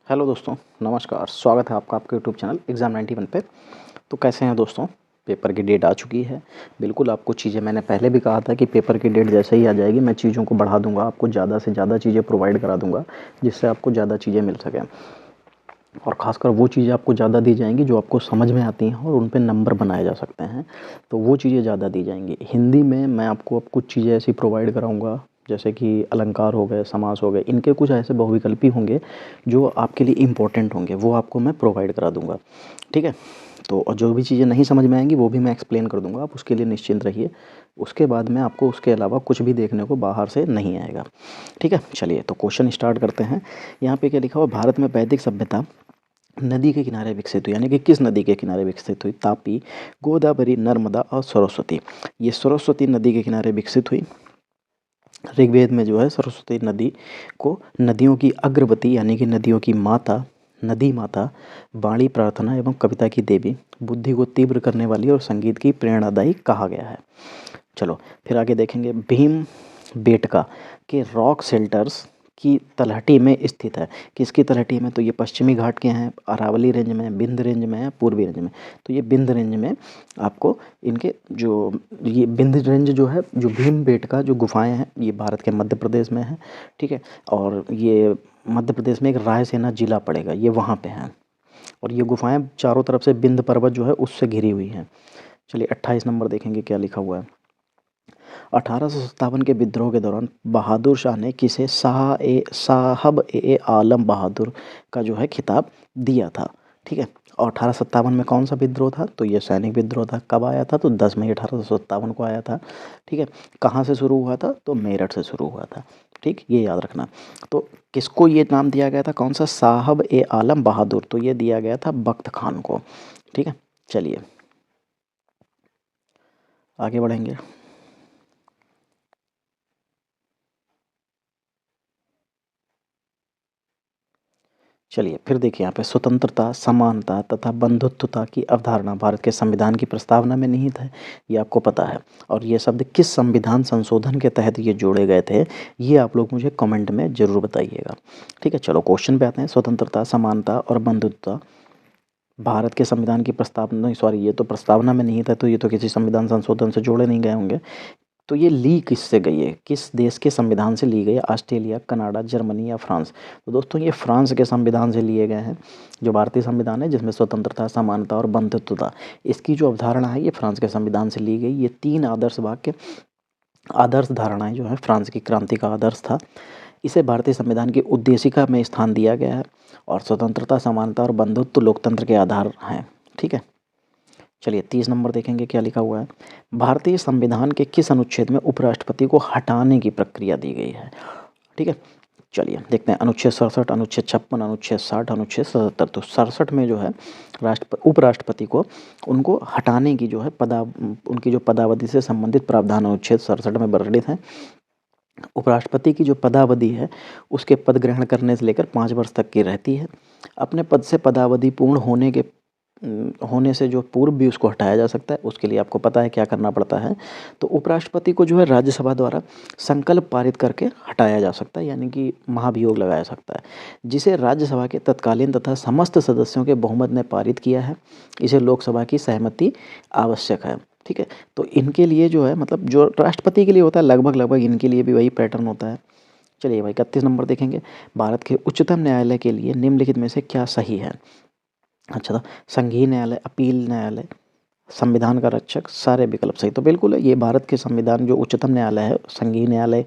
Hello दोस्तों, नमस्कार। स्वागत है आपका आपके यूट्यूब चैनल एग्ज़ाम 91 पे। तो कैसे हैं दोस्तों? पेपर की डेट आ चुकी है। बिल्कुल आपको चीज़ें मैंने पहले भी कहा था कि पेपर की डेट जैसे ही आ जाएगी मैं चीज़ों को बढ़ा दूंगा, आपको ज़्यादा से ज़्यादा चीज़ें प्रोवाइड करा दूंगा जिससे आपको ज़्यादा चीज़ें मिल सकें। और ख़ासकर वो चीज़ें आपको ज़्यादा दी जाएंगी जो आपको समझ में आती हैं और उन पे नंबर बनाए जा सकते हैं, तो वो चीज़ें ज़्यादा दी जाएंगी। हिंदी में मैं आपको अब कुछ चीज़ें ऐसी प्रोवाइड कराऊंगा जैसे कि अलंकार हो गए, समास हो गए, इनके कुछ ऐसे बहुविकल्पी होंगे जो आपके लिए इम्पोर्टेंट होंगे, वो आपको मैं प्रोवाइड करा दूंगा। ठीक है? तो और जो भी चीज़ें नहीं समझ में आएंगी वो भी मैं एक्सप्लेन कर दूंगा, आप उसके लिए निश्चिंत रहिए। उसके बाद में आपको उसके अलावा कुछ भी देखने को बाहर से नहीं आएगा। ठीक है? चलिए तो क्वेश्चन स्टार्ट करते हैं। यहाँ पे क्या लिखा हुआ, भारत में वैदिक सभ्यता नदी के किनारे विकसित हुई, यानी कि किस नदी के किनारे विकसित हुई? तापी, गोदावरी, नर्मदा और सरस्वती। ये सरस्वती नदी के किनारे विकसित हुई। ऋग्वेद में जो है सरस्वती नदी को नदियों की अग्रवती यानी कि नदियों की माता, नदी माता, वाणी, प्रार्थना एवं कविता की देवी, बुद्धि को तीव्र करने वाली और संगीत की प्रेरणादायी कहा गया है। चलो फिर आगे देखेंगे। भीम बेटका के रॉक शेल्टर्स की तलहटी में स्थित है। किसकी तलहटी में? तो ये पश्चिमी घाट के हैं, अरावली रेंज में, विंध्य रेंज में है, पूर्वी रेंज में। तो ये विंध्य रेंज में आपको इनके जो ये विंध्य रेंज जो है, जो भीम बेटका जो गुफाएं हैं, ये भारत के मध्य प्रदेश में है। ठीक है? और ये मध्य प्रदेश में एक रायसेना जिला पड़ेगा, ये वहाँ पे हैं। और ये गुफाएं चारों तरफ से विंध्य पर्वत जो है उससे घिरी हुई हैं। चलिए 28 नंबर देखेंगे क्या लिखा हुआ है। 1857 के विद्रोह के दौरान बहादुर शाह ने किसे साहब ए आलम बहादुर का जो है खिताब दिया था। ठीक है? और 1857 में कौन सा विद्रोह था? तो ये सैनिक विद्रोह था। कब आया था? तो 10 मई 1857 को आया था। ठीक है? कहाँ से शुरू हुआ था? तो मेरठ से शुरू हुआ था। ठीक, ये याद रखना। तो किसको ये नाम दिया गया था? कौन सा? साहब ए आलम बहादुर। तो ये दिया गया था बख्त खान को। ठीक है? चलिए आगे बढ़ेंगे। चलिए फिर देखिए यहाँ पे, स्वतंत्रता, समानता तथा बंधुत्वता की अवधारणा भारत के संविधान की प्रस्तावना में निहित है, ये आपको पता है। और ये शब्द किस संविधान संशोधन के तहत ये जोड़े गए थे, ये आप लोग मुझे कमेंट में ज़रूर बताइएगा। ठीक है? चलो क्वेश्चन पे आते हैं। स्वतंत्रता, समानता और बंधुत्वता भारत के संविधान की प्रस्तावना, नहीं सॉरी, ये तो प्रस्तावना में निहित है, तो ये तो किसी संविधान संशोधन से जोड़े नहीं गए होंगे। तो ये ली किससे गई है? किस देश के संविधान से ली गई है? ऑस्ट्रेलिया, कनाडा, जर्मनी या फ्रांस? तो दोस्तों ये फ्रांस के संविधान से लिए गए हैं। जो भारतीय संविधान है जिसमें स्वतंत्रता, समानता और बंधुत्वता, इसकी जो अवधारणा है ये फ्रांस के संविधान से ली गई। ये 3 आदर्श वाक्य, आदर्श धारणाएं जो है, फ्रांस की क्रांति का आदर्श था। इसे भारतीय संविधान की उद्देशिका में स्थान दिया गया है। और स्वतंत्रता, समानता और बंधुत्व लोकतंत्र के आधार हैं। ठीक है? चलिए 30 नंबर देखेंगे क्या लिखा हुआ है। भारतीय संविधान के किस अनुच्छेद में उपराष्ट्रपति को हटाने की प्रक्रिया दी गई है? ठीक है? चलिए देखते हैं। अनुच्छेद 67, अनुच्छेद 56, अनुच्छेद 60, अनुच्छेद 77। तो 67 में जो है उपराष्ट्रपति को, उनको हटाने की जो है उनकी जो पदावधि से संबंधित प्रावधान अनुच्छेद 67 में वर्णित हैं। उपराष्ट्रपति की जो पदावधि है उसके पद ग्रहण करने से लेकर 5 वर्ष तक की रहती है। अपने पद से पदावधि पूर्ण होने से जो पूर्व भी उसको हटाया जा सकता है। उसके लिए आपको पता है क्या करना पड़ता है। तो उपराष्ट्रपति को जो है राज्यसभा द्वारा संकल्प पारित करके हटाया जा सकता है, यानी कि महाभियोग लगाया सकता है, जिसे राज्यसभा के तत्कालीन तथा समस्त सदस्यों के बहुमत ने पारित किया है। इसे लोकसभा की सहमति आवश्यक है। ठीक है? तो इनके लिए जो है, मतलब जो राष्ट्रपति के लिए होता है लगभग लगभग इनके लिए भी वही पैटर्न होता है। चलिए भाई 31 नंबर देखेंगे। भारत के उच्चतम न्यायालय के लिए निम्नलिखित में से क्या सही है? अच्छा था, संघीय न्यायालय, अपील न्यायालय, संविधान का रक्षक, सारे विकल्प सही। तो बिल्कुल ये भारत के संविधान जो उच्चतम न्यायालय है, संघीय न्यायालय,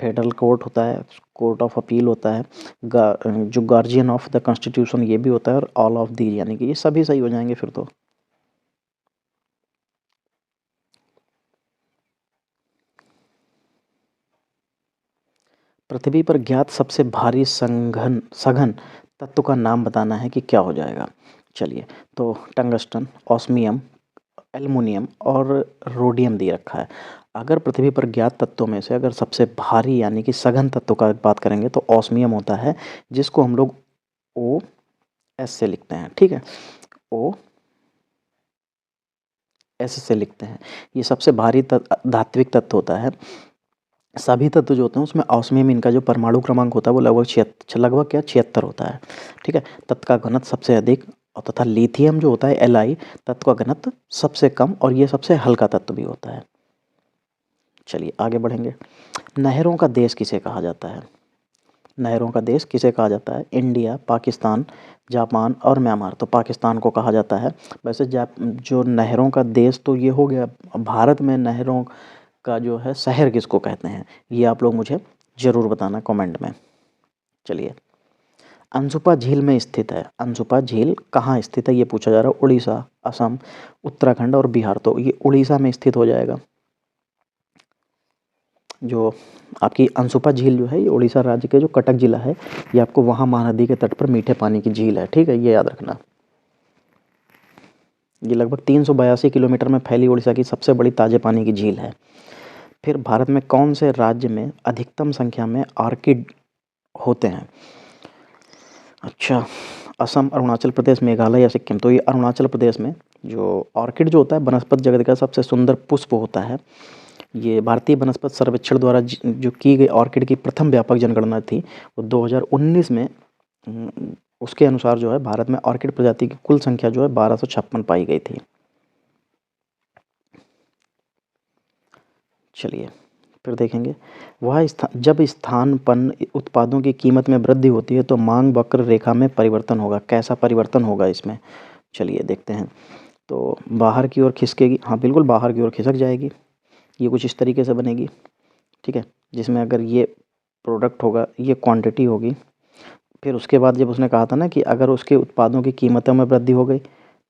फेडरल कोर्ट होता है, कोर्ट ऑफ अपील होता है, जो गार्जियन ऑफ द कॉन्स्टिट्यूशन ये भी होता है, और ऑल ऑफ दी, यानी कि ये सभी सही हो जाएंगे फिर तो। पृथ्वी पर ज्ञात सबसे भारी सघन तत्व का नाम बताना है कि क्या हो जाएगा? चलिए, तो टंगस्टन, ऑस्मियम, एल्युमिनियम और रोडियम दे रखा है। अगर पृथ्वी पर ज्ञात तत्वों में से अगर सबसे भारी यानी कि सघन तत्व का बात करेंगे तो ऑस्मियम होता है, जिसको हम लोग ओ एस से लिखते हैं। ठीक है? ओ एस से लिखते हैं। ये सबसे भारी धात्विक तत्व होता है। सभी तत्व जो होते हैं उसमें ऑस्मियम इनका जो परमाणु क्रमांक होता है वो लगभग क्या 76 होता है। ठीक है, तत्व का घनत्व सबसे अधिक और तथा लिथियम जो होता है Li तत्व का घनत्व सबसे कम और ये सबसे हल्का तत्व भी होता है। चलिए आगे बढ़ेंगे। नहरों का देश किसे कहा जाता है? नहरों का देश किसे कहा जाता है? इंडिया, पाकिस्तान, जापान और म्यांमार। तो पाकिस्तान को कहा जाता है। वैसे जो नहरों का देश तो ये हो गया। भारत में नहरों का जो है शहर किसको कहते हैं, ये आप लोग मुझे ज़रूर बताना कमेंट में। चलिए, अनसुपा झील में स्थित है। अनसुपा झील कहाँ स्थित है ये पूछा जा रहा है। उड़ीसा, असम, उत्तराखंड और बिहार। तो ये उड़ीसा में स्थित हो जाएगा। जो आपकी अनसुपा झील जो है ये उड़ीसा राज्य के जो कटक जिला है, ये आपको वहाँ महानदी के तट पर मीठे पानी की झील है। ठीक है, ये याद रखना। ये लगभग 382 किलोमीटर में फैली उड़ीसा की सबसे बड़ी ताजे पानी की झील है। फिर भारत में कौन से राज्य में अधिकतम संख्या में ऑर्किड होते हैं? अच्छा, असम, अरुणाचल प्रदेश, मेघालय या सिक्किम। तो ये अरुणाचल प्रदेश में जो ऑर्किड जो होता है वनस्पत जगत का सबसे सुंदर पुष्प होता है। ये भारतीय वनस्पत सर्वेक्षण द्वारा जो की गई ऑर्किड की प्रथम व्यापक जनगणना थी वो 2019 में। उसके अनुसार जो है भारत में ऑर्किड प्रजाति की कुल संख्या जो है 1256 पाई गई थी। चलिए फिर देखेंगे, जब स्थानपन्न उत्पादों की कीमत में वृद्धि होती है तो मांग वक्र रेखा में परिवर्तन होगा। कैसा परिवर्तन होगा इसमें? चलिए देखते हैं। तो बाहर की ओर खिसकेगी। हाँ बिल्कुल, बाहर की ओर खिसक जाएगी। ये कुछ इस तरीके से बनेगी। ठीक है, जिसमें अगर ये प्रोडक्ट होगा, ये क्वांटिटी होगी। फिर उसके बाद जब उसने कहा था ना कि अगर उसके उत्पादों की कीमतों में वृद्धि हो गई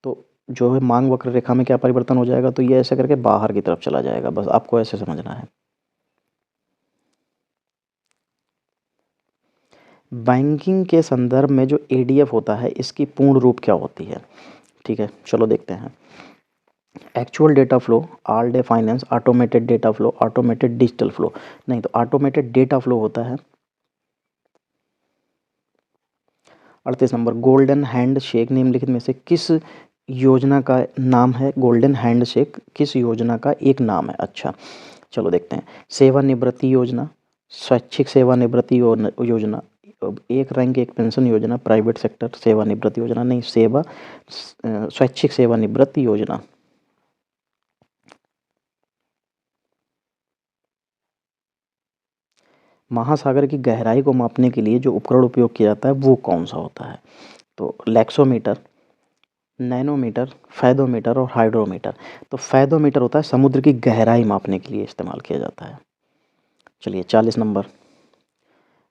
तो जो है मांग वक्र रेखा में क्या परिवर्तन हो जाएगा? तो ये ऐसे करके बाहर की तरफ चला जाएगा। बस आपको ऐसे समझना है। बैंकिंग के संदर्भ में जो एडीएफ होता है इसकी पूर्ण रूप क्या होती है? ठीक है, चलो देखते हैं। Actual data flow, all day finance, automated data flow, automated digital flow. नहीं, तो ऑटोमेटेड डेटा फ्लो होता है। 38 नंबर, गोल्डन हैंड शेक निम्नलिखित में से किस योजना का नाम है? गोल्डन हैंड शेक किस योजना का एक नाम है? अच्छा, चलो देखते हैं। सेवानिवृत्ति योजना, स्वैच्छिक सेवानिवृत्ति योजना, एक रैंक एक पेंशन योजना, प्राइवेट सेक्टर सेवानिवृत्ति योजना। नहीं, स्वैच्छिक सेवानिवृत्ति योजना। महासागर की गहराई को मापने के लिए जो उपकरण उपयोग किया जाता है वो कौन सा होता है? तो लैक्सोमीटर, नैनोमीटर, फैदोमीटर और हाइड्रोमीटर। तो फैदोमीटर होता है समुद्र की गहराई मापने के लिए इस्तेमाल किया जाता है। चलिए 40 नंबर,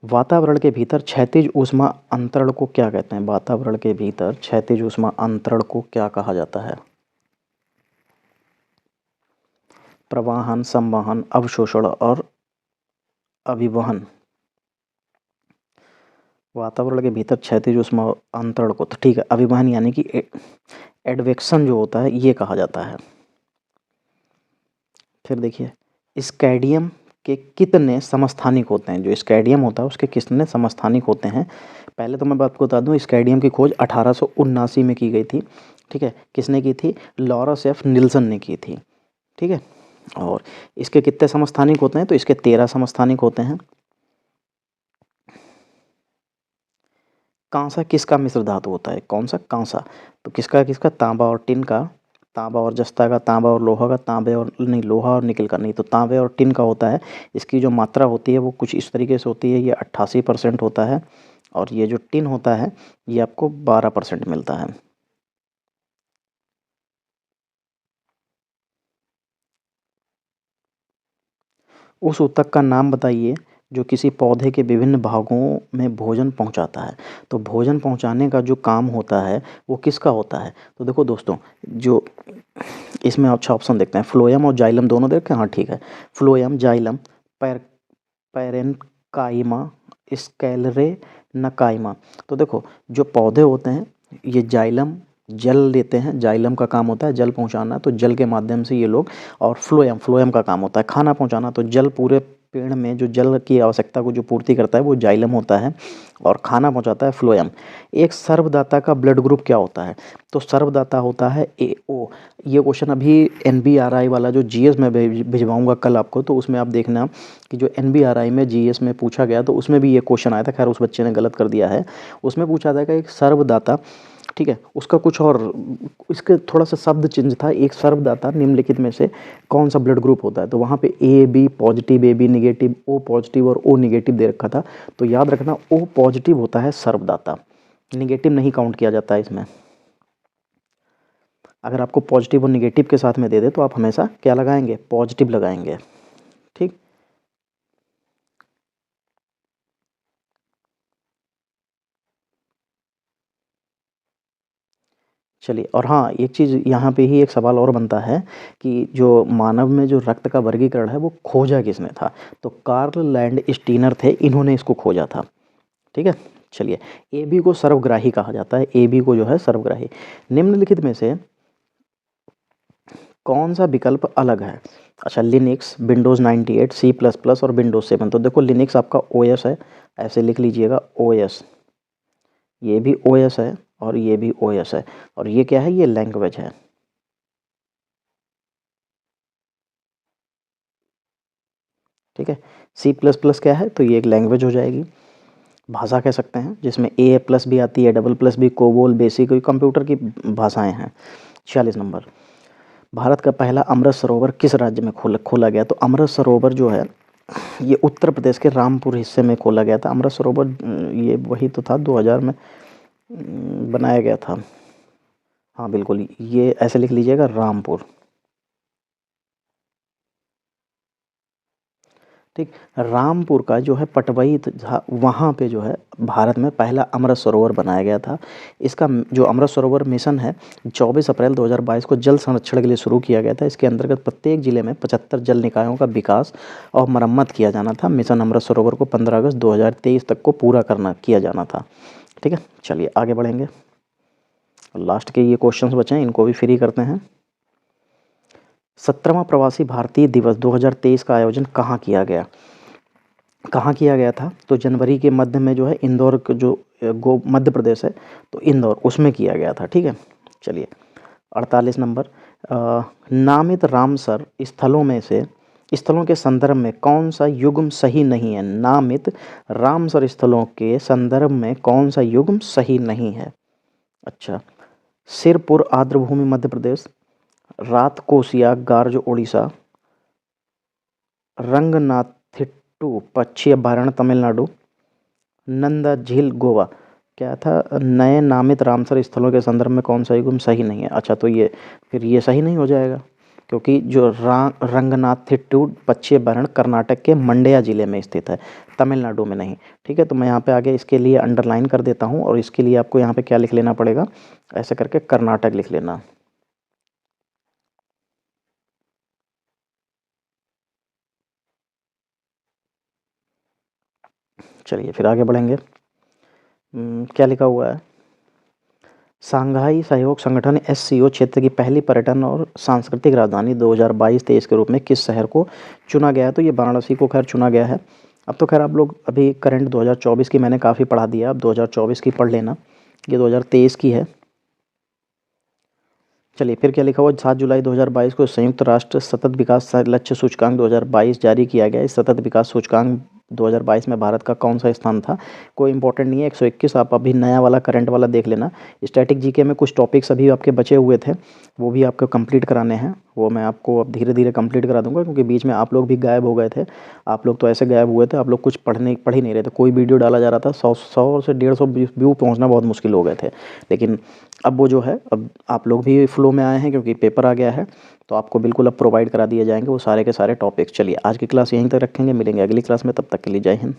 वातावरण के भीतर क्षैतिज ऊष्मा अंतरण को क्या कहते हैं? वातावरण के भीतर क्षैतिज ऊष्मा अंतरण को क्या कहा जाता है? प्रवाहन, संवहन, अवशोषण और अभिवहन। वातावरण के भीतर क्षैतिज ऊष्मा अंतरण को, तो ठीक है, अभिवहन यानी कि एडवेक्शन जो होता है ये कहा जाता है। फिर देखिए, स्कैडियम के कितने समस्थानिक होते हैं? जो स्कैडियम होता है उसके कितने समस्थानिक होते हैं? पहले तो मैं आपको बता दूं, स्कैडियम की खोज 1879 में की गई थी। ठीक है, किसने की थी? लॉरेंस एफ निल्सन ने की थी। ठीक है, और इसके कितने समस्थानिक होते हैं? तो इसके 13 समस्थानिक होते हैं। कांसा किसका मिश्र धातु होता है? कौन सा? कांसा। तो किसका किसका? तांबा और टिन का, तांबा और जस्ता का, तांबा और लोहा का, तांबे और नहीं, लोहा और निकल का नहीं, तो तांबे और टिन का होता है। इसकी जो मात्रा होती है वो कुछ इस तरीके से होती है। ये 88% होता है और ये जो टिन होता है ये आपको 12% मिलता है। उस ऊतक का नाम बताइए जो किसी पौधे के विभिन्न भागों में भोजन पहुंचाता है। तो भोजन पहुंचाने का जो काम होता है वो किसका होता है? तो देखो दोस्तों, जो इसमें अच्छा ऑप्शन देखते हैं, फ्लोएम और जाइलम दोनों देखें। हाँ ठीक है, फ्लोएम, जाइलम, पैर पैरेन्काइमा, स्कैलरे नकाइमा। तो देखो, जो पौधे होते हैं ये जाइलम जल लेते हैं, जाइलम का काम होता है जल पहुंचाना, तो जल के माध्यम से ये लोग, और फ्लोएम का काम होता है खाना पहुंचाना। तो जल पूरे पेड़ में जो जल की आवश्यकता को जो पूर्ति करता है वो जाइलम होता है और खाना पहुंचाता है फ्लोएम। एक सर्वदाता का ब्लड ग्रुप क्या होता है? तो सर्वदाता होता है AO। ये क्वेश्चन अभी NBRI वाला जो GS में भिजवाऊंगा कल आपको, तो उसमें आप देखना कि जो NBRI में GS में पूछा गया तो उसमें भी ये क्वेश्चन आया था। खैर उस बच्चे ने गलत कर दिया है। उसमें पूछा था कि एक सर्वदाता, ठीक है, उसका कुछ और इसके थोड़ा सा शब्द चिन्ह था। एक सर्वदाता निम्नलिखित में से कौन सा ब्लड ग्रुप होता है? तो वहाँ पे AB positive, AB negative, O positive और O निगेटिव दे रखा था। तो याद रखना O पॉजिटिव होता है सर्वदाता, निगेटिव नहीं काउंट किया जाता है इसमें। अगर आपको पॉजिटिव और निगेटिव के साथ में दे दे तो आप हमेशा क्या लगाएंगे? पॉजिटिव लगाएंगे। ठीक, चलिए। और हाँ, एक चीज़ यहाँ पे ही एक सवाल और बनता है कि जो मानव में जो रक्त का वर्गीकरण है वो खोजा किसने था? तो कार्ल लैंड स्टीनर थे, इन्होंने इसको खोजा था। ठीक है, चलिए। AB को सर्वग्राही कहा जाता है, AB को जो है सर्वग्राही। निम्नलिखित में से कौन सा विकल्प अलग है? अच्छा, लिनक्स, विंडोज़ 98, C++ और विंडोज़ 7। तो देखो लिनक्स आपका OS है, ऐसे लिख लीजिएगा OS। ये भी OS है और ये भी OS है। और ये क्या है? ये लैंग्वेज है। ठीक है, C++ क्या है? तो ये एक लैंग्वेज हो जाएगी, भाषा कह सकते हैं, जिसमें A+ भी आती है, AA+ भी, कोबोल, बेसिक, कंप्यूटर की भाषाएं हैं। 46 नंबर, भारत का पहला अमृत सरोवर किस राज्य में खोला गया? तो अमृत सरोवर जो है ये उत्तर प्रदेश के रामपुर हिस्से में खोला गया था। अमृत सरोवर ये वही तो था 2000 में बनाया गया था। हाँ बिल्कुल, ये ऐसे लिख लीजिएगा, रामपुर। ठीक, रामपुर का जो है पटवई था, वहाँ पे जो है भारत में पहला अमृत सरोवर बनाया गया था। इसका जो अमृत सरोवर मिशन है 24 अप्रैल 2022 को जल संरक्षण के लिए शुरू किया गया था। इसके अंतर्गत प्रत्येक जिले में 75 जल निकायों का विकास और मरम्मत किया जाना था। मिशन अमृत सरोवर को 15 अगस्त 2023 तक को पूरा किया जाना था। ठीक है, चलिए आगे बढ़ेंगे। लास्ट के ये क्वेश्चंस बचे हैं, इनको भी फ्री करते हैं। 17वां प्रवासी भारतीय दिवस 2023 का आयोजन कहाँ किया गया? कहाँ किया गया था? तो जनवरी के मध्य में जो है इंदौर जो मध्य प्रदेश है, तो इंदौर उसमें किया गया था। ठीक है, चलिए। 48 नंबर, नामित रामसर स्थलों के संदर्भ में कौन सा युग्म सही नहीं है? नामित रामसर स्थलों के संदर्भ में कौन सा युग्म सही नहीं है? अच्छा, सिरपुर आर्द्रभूमि मध्य प्रदेश, रातकोसिया गार्ज उड़ीसा, रंगनाथिट्टू पक्षी अभयारण्य तमिलनाडु, नंदा झील गोवा। क्या था? नए नामित रामसर स्थलों के संदर्भ में कौन सा युग्म सही नहीं है? अच्छा, तो ये फिर ये सही नहीं हो जाएगा, क्योंकि जो रंगनाथिट्टू पक्षी अभयारण्य कर्नाटक के मंड्या जिले में स्थित है, तमिलनाडु में नहीं। ठीक है, तो मैं यहाँ पे आगे इसके लिए अंडरलाइन कर देता हूँ और इसके लिए आपको यहाँ पे क्या लिख लेना पड़ेगा? ऐसे करके कर्नाटक लिख लेना। चलिए फिर आगे बढ़ेंगे। क्या लिखा हुआ है? शांघाई सहयोग संगठन SCO क्षेत्र की पहली पर्यटन और सांस्कृतिक राजधानी 2022-23 के रूप में किस शहर को चुना गया है? तो ये वाराणसी को खैर चुना गया है। अब तो खैर आप लोग अभी करंट 2024 की मैंने काफ़ी पढ़ा दिया, अब 2024 की पढ़ लेना, ये 2023 की है। चलिए फिर क्या लिखा हुआ? 7 जुलाई 2022 को संयुक्त राष्ट्र सतत विकास लक्ष्य सूचकांक 2022 जारी किया गया। इस सतत विकास सूचकांक 2022 में भारत का कौन सा स्थान था? कोई इंपॉर्टेंट नहीं है, 121। आप अभी नया वाला करंट वाला देख लेना। स्टैटिक जीके में कुछ टॉपिक्स अभी आपके बचे हुए थे, वो भी आपको कंप्लीट कराने हैं। वो मैं आपको अब धीरे धीरे कंप्लीट करा दूंगा, क्योंकि बीच में आप लोग भी गायब हो गए थे। आप लोग तो ऐसे गायब हुए थे, आप लोग कुछ पढ़ ही नहीं रहे थे। कोई वीडियो डाला जा रहा था, 100 से 150 व्यू पहुँचना बहुत मुश्किल हो गए थे। लेकिन अब वो जो है, अब आप लोग भी फ्लो में आए हैं क्योंकि पेपर आ गया है, तो आपको बिल्कुल अब प्रोवाइड करा दिए जाएंगे वो सारे के सारे टॉपिक्स। चलिए आज की क्लास यहीं तक रखेंगे, मिलेंगे अगली क्लास में, तब तक के लिए जय हिंद।